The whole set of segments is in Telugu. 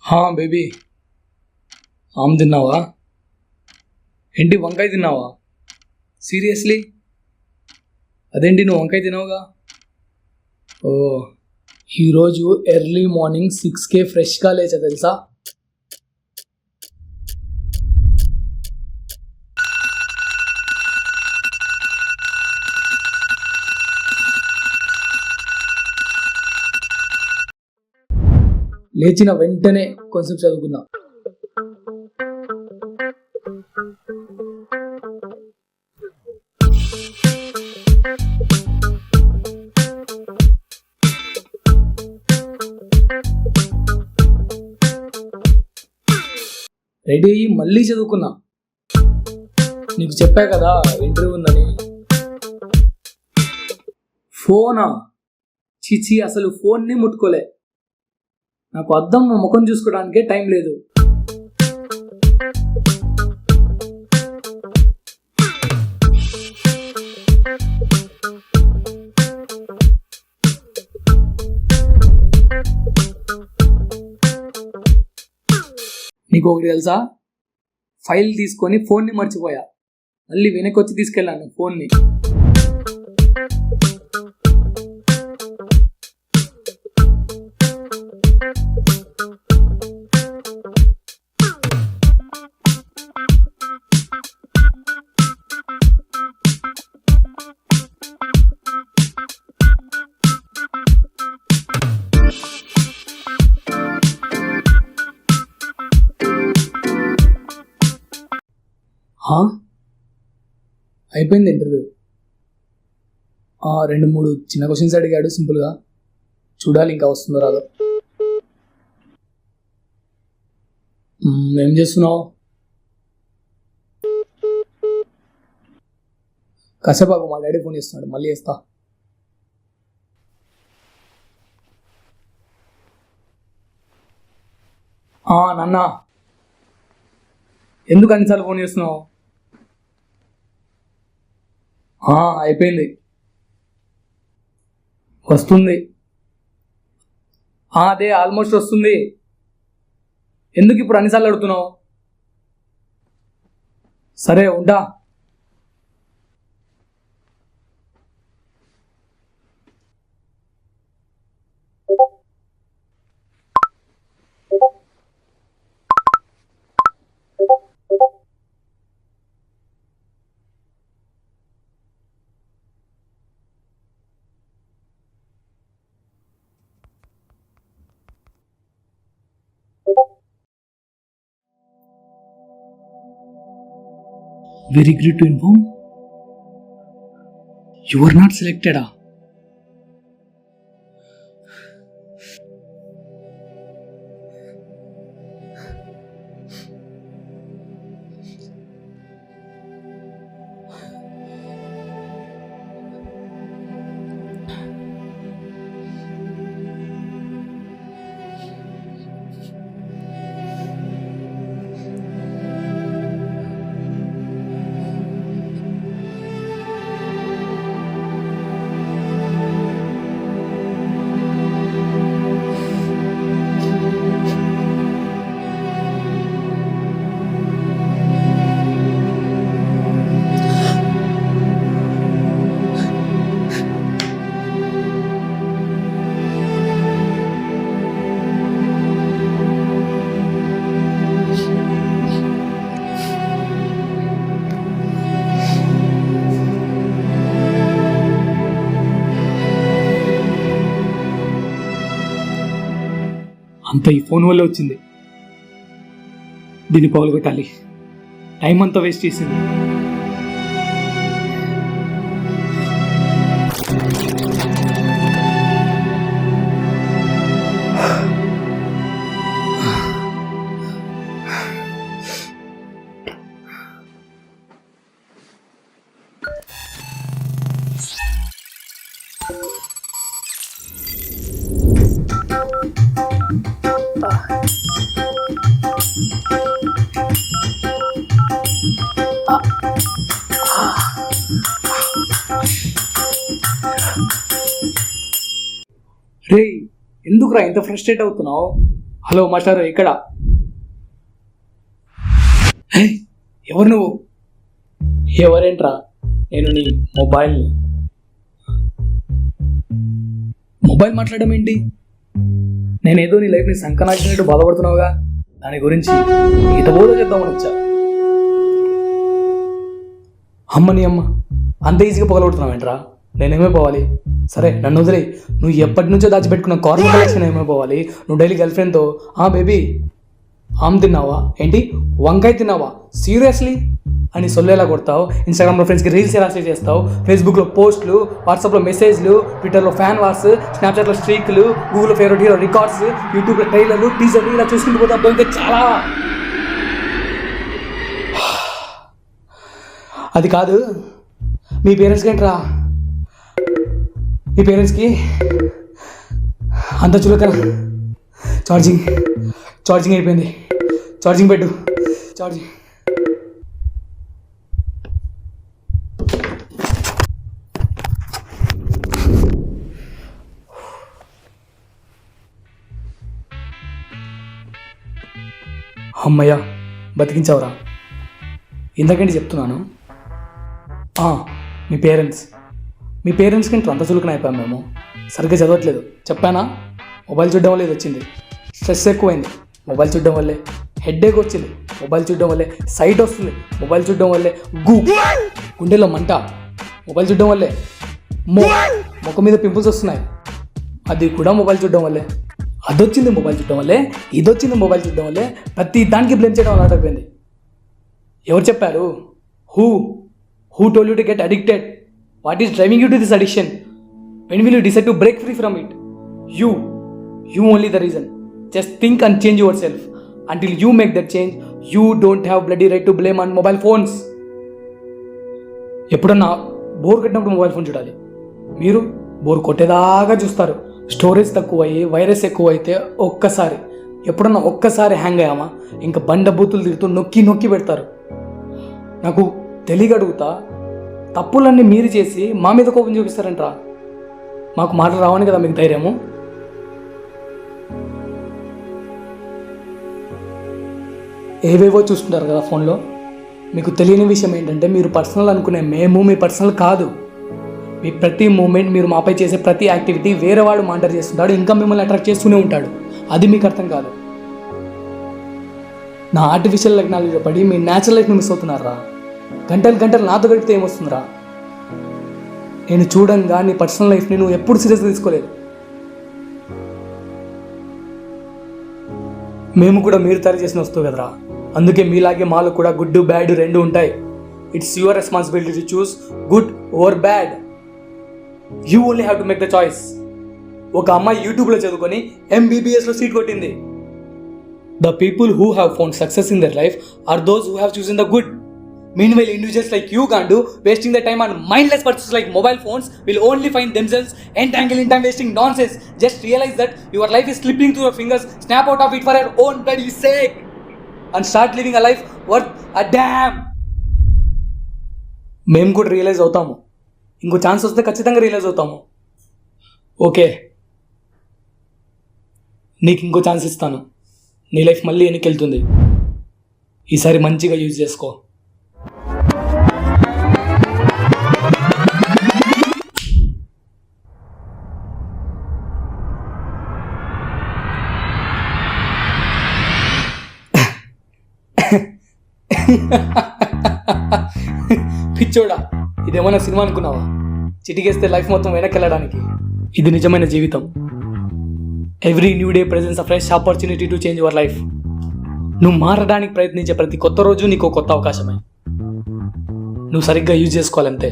హా బేబీ, ఆమ్ తిన్నావా? ఏంటి వంకాయ తిన్నావా? సీరియస్లీ? అదేంటి నువ్వు వంకాయ తిన్నావుగా? ఓ, ఈరోజు ఎర్లీ మార్నింగ్ 6కే ఫ్రెష్గా లేచా తెలుసా? లేచిన వెంటనే కొంచెం చదువుకున్నా. రెడీ అయ్యి మళ్ళీ చదువుకున్నా. నీకు చెప్పా కదా ఇంటర్వ్యూ ఉందని. ఫోనా? చిచి, అసలు ఫోన్ని ముట్టుకోలే. నాకు అద్దం మా ముఖం చూసుకోవడానికే టైం లేదు. నీకు ఒకటి తెలుసా? ఫైల్ తీసుకొని ఫోన్ని మర్చిపోయా. మళ్ళీ వెనక్కి వచ్చి తీసుకెళ్ళాను ఫోన్ని. అయిపోయింది ఇంటర్వ్యూ. 2-3 చిన్న క్వశ్చన్స్ అడిగాడు సింపుల్గా. చూడాలి ఇంకా వస్తుందో రాదో. ఏం చేస్తున్నావు? కాసేపాకు, మా డాడీ ఫోన్ చేస్తున్నాడు, మళ్ళీ చేస్తా. నాన్న, ఎందుకు అన్నిసార్లు ఫోన్ చేస్తున్నావు? అయిపోయింది, వస్తుంది. అదే ఆల్మోస్ట్ వస్తుంది. ఎందుకు ఇప్పుడు అన్నిసార్లు అడుగుతున్నావు? సరే ఉంటా. We regret to inform you were not selected. అంత ఈ ఫోన్ వల్ల వచ్చింది. దీన్ని పగలగొట్టాలి. టైం అంతా వేస్ట్ చేసింది. రే, ఎందుకురా ఇంత ఫ్రస్ట్రేట్ అవుతున్నావు? హలో మాస్టర్ ఇక్కడ. హే, ఎవరు నువ్వు? ఎవరేంట్రా? నేను నీ మొబైల్ మాట్లాడడం ఏంటి? నేనేదో నీ లైఫ్ని సంకనాచినట్టు బాధపడుతున్నావుగా, దాని గురించి ఈతబోధ చేద్దామని వచ్చా. అమ్మని అమ్మ, అంత ఈజీగా పొగలబడుతున్నావేంట్రా? నేనేమైపోవాలి? సరే నన్ను వదిలే. నువ్వు ఎప్పటి నుంచో దాచిపెట్టుకున్న కార్నర్ కలెక్షన్ ఏమైపోవాలి? నువ్వు డైలీ గర్ల్ ఫ్రెండ్తో బేబీ ఆమ్ తిన్నావా ఏంటి, వంకాయ తిన్నావా సీరియస్లీ అని సొల్లేలా కొడతావు. ఇన్స్టాగ్రామ్లో ఫ్రెండ్స్కి రీల్స్ ఎలా షేర్ చేస్తావు, ఫేస్బుక్లో పోస్టులు, వాట్సాప్లో మెసేజ్లు, ట్విట్టర్లో ఫ్యాన్ వార్స్, స్నాప్చాట్లో స్ట్రీక్లు, గూగుల్లో ఫేవరెట్ హీరో రికార్డ్స్, యూట్యూబ్లో ట్రైలర్లు, టీజర్లు ఇలా చూసుకుంటూ పోతావు. ఇంకా చాలా. అది కాదు, మీ పేరెంట్స్కి ఏంట్రా? మీ పేరెంట్స్కి అంత చులకన. ఛార్జింగ్ అయిపోయింది. ఛార్జింగ్ పెట్టు. ఛార్జింగ్ అమ్మయ్య, బతికించావురా. ఇందాకంటే చెప్తున్నాను. మీ పేరెంట్స్కి ఇంట్లో అంత చులకన అయిపోయాం మేము. సరిగ్గా చదవట్లేదు చెప్పానా? మొబైల్ చూడడం వల్ల ఇది వచ్చింది. స్ట్రెస్ ఎక్కువైంది మొబైల్ చూడడం వల్లే. హెడ్ఏక్ వచ్చింది మొబైల్ చూడడం వల్లే. సైట్ వస్తుంది మొబైల్ చూడడం వల్లే. గుండెలో మంట మొబైల్ చూడడం వల్లే. ముఖం మీద పింపుల్స్ వస్తున్నాయి, అది కూడా మొబైల్ చూడడం వల్లే. అదొచ్చింది మొబైల్ చూడడం వల్లే, ఇదొచ్చింది మొబైల్ చూడడం వల్లే. ప్రతి దానికి బ్లేమ్ చేయడం అలవాటు అయిపోయింది. ఎవరు చెప్పారు? Who told you to get addicted? What is driving you to this addiction? When will you decide to break free from it? You only the reason. Just think and change yourself. Until you make that change, you don't have bloody right to blame on mobile phones. ఎప్పుడన్నా బోర్ కట్టినప్పుడు మొబైల్ ఫోన్ చూడాలి. మీరు బోర్ కొట్టేదాకా చూస్తారు. స్టోరేజ్ తక్కువయ్యి వైరస్ ఎక్కువైతే ఒక్కసారి హ్యాంగ్ అయ్యామా ఇంకా బండ బూతులు తిరుగుతూ నొక్కి పెడతారు. నాకు తెలియగడుగుతా, తప్పులన్నీ మీరు చేసి మా మీద కోపం చూపిస్తారంట్రా. మాకు మాటలు రావని కదా మీకు ధైర్యము? ఏవేవో చూస్తుంటారు కదా ఫోన్లో. మీకు తెలియని విషయం ఏంటంటే, మీరు పర్సనల్ అనుకునే మేము మీ పర్సనల్ కాదు. మీ ప్రతి మూమెంట్, మీరు మాపై చేసే ప్రతి యాక్టివిటీ వేరే వాడు మానిటర్ చేస్తుంటాడు, ఇంకా మిమ్మల్ని అట్రాక్ట్ చేస్తూనే ఉంటాడు. అది మీకు అర్థం కాదు. నా ఆర్టిఫిషియల్ టెక్నాలజీలో పడి మీ న్యాచురల్ లైఫ్ని మిస్ అవుతున్నారా? గంటలు నాతో గడిపితే ఏమొస్తుందిరా? నేను చూడంగా నీ పర్సనల్ లైఫ్ని నువ్వు ఎప్పుడు సీరియస్గా తీసుకోలేదు. మేము కూడా మీరు తయారు చేసిన వస్తువు కదరా. అందుకే మీలాగే మాలో కూడా గుడ్ బ్యాడ్ రెండు ఉంటాయి. It's your responsibility to choose good or bad. You only have to make the choice. ఒక అమ్మాయి యూట్యూబ్లో చదువుకొని MBBSలో సీట్ కొట్టింది. The people who have found success in their life are those who have chosen the good. Meanwhile, individuals like you can't do, wasting their time on mindless pursuits like mobile phones, will only find themselves entangled in time-wasting nonsense. Just realize that your life is slipping through your fingers. Snap out of it for your own bloody sake and start living a life worth a damn. మేము కూడా రియలైజ్ అవుతాము. ఇంకో ఛాన్స్ వస్తే ఖచ్చితంగా రియలైజ్ అవుతాము. ఓకే, నీకు ఇంకో ఛాన్స్ ఇస్తాను. నీ లైఫ్ మళ్ళీ వెనక్కి వెళ్తుంది. ఈసారి మంచిగా యూజ్ చేసుకో. పిచ్చోడా, ఇదేమన్నా సినిమా అనుకున్నావా? చిటికేస్తే లైఫ్ మొత్తం వెనక్కి వెళ్ళడానికి. ఇది నిజమైన జీవితం. Every new day presents a fresh opportunity to change your life. నువ్వు మారడానికి ప్రయత్నించే ప్రతి కొత్త రోజు నీకు కొత్త అవకాశమే. నువ్వు సరిగ్గా యూజ్ చేసుకోవాలంతే.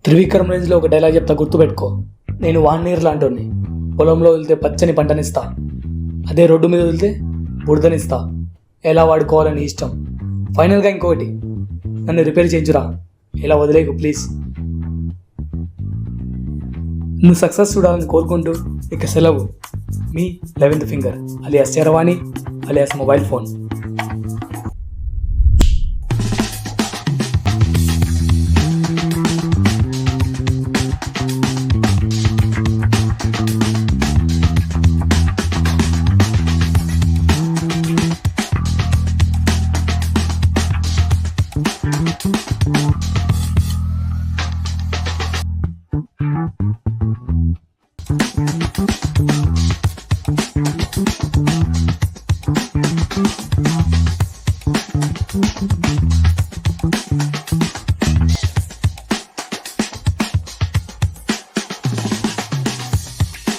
త్రివిక్రమ్ రేంజ్లో ఒక డైలాగ్ చెప్తా, గుర్తుపెట్టుకో. నేను వాన్నీర్ లాంటి పొలంలో వెళ్తే పచ్చని పంటనిస్తా, అదే రోడ్డు మీద వెళ్తే బురదనిస్తా. ఎలా వాడుకోవాలని ఇష్టం. ఫైనల్గా ఇంకొకటి, నన్ను రిపేర్ చేయించురా, ఇలా వదిలేకు ప్లీజ్. నువ్వు సక్సెస్ చూడాలని కోరుకుంటూ ఇక సెలవు. మీ 11th ఫింగర్ అలియాస్ చరవాణి అలియాస్ మొబైల్ ఫోన్.